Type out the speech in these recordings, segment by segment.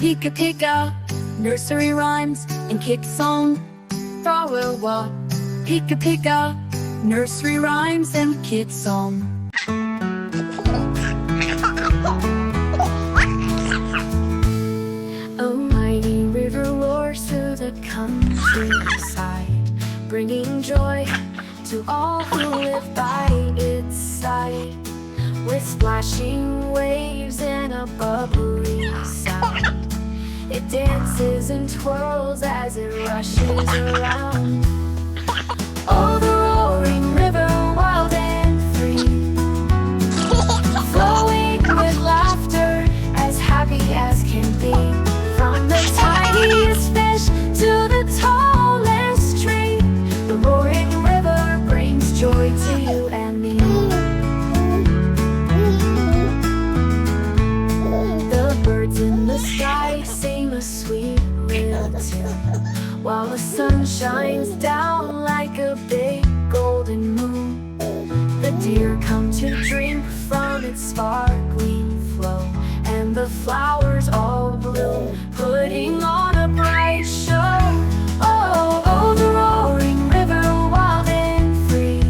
Pika pika, nursery rhymes and kick song. Wa. Pika pika, nursery rhymes and kid song. A mighty river roars through the countryside, bringing joy to all who live by its side. With splashing waves and a bubbly sound, it dances and twirls as it rushes around. Oh, the roaring river, wild and free, flowing with laughter, as happy as can be. From the tiniest fish to the tallest tree, the roaring river brings joy to you and me. The birds in the sky sing a sweet little tune, while the sun shines down like a big golden moon. The deer come to drink from its sparkling flow, and the flowers all bloom, putting on a bright show. Oh, oh, the roaring river, wild and free,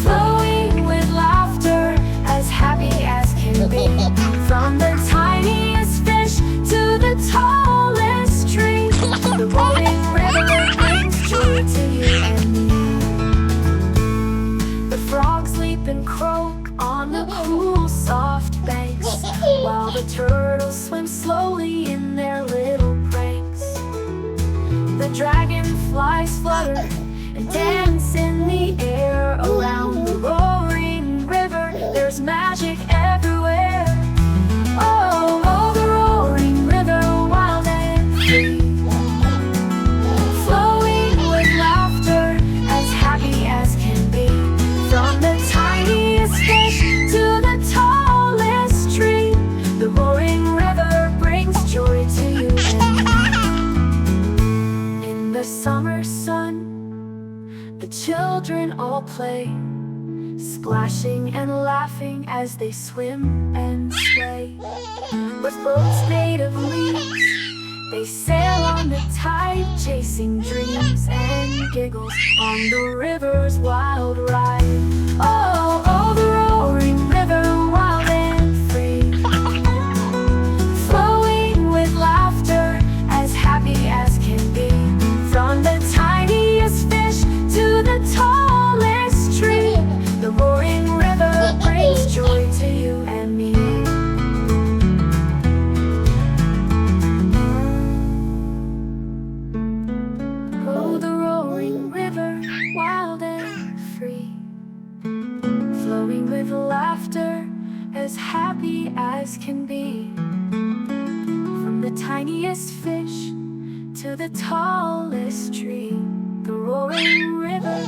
flowing with laughter, as happy as can be. From the tiniest fish to the tallest tree, the roaring river brings joy to you and me. The frogs leap and croak on the cool, soft banks, while the turtles swim slowly in their little pranks. The dragonflies flutter and dance in the air around the roaring river. There's magic everywhere. Oh, oh, the roaring river, wild and free, flowing with laughter, as happy as can be. From the tiniest fish to the tallest tree, the roaring river brings joy to you and me. In the summer sun, the children all play, splashing and laughing as they swim and sway. With boats made of leaves, they sail on the tide, chasing dreams and giggles on the river's wild ride. Oh, oh, the roaring river, wild and free, flowing with laughter, as happy as can be. From the tiniest fish to the tallest tree, the roaring river brings joy to you and me. Oh, the roaring river, wild and free, flowing with laughter, as happy as can be. From the tiniest fish to the tallest tree, the roaring river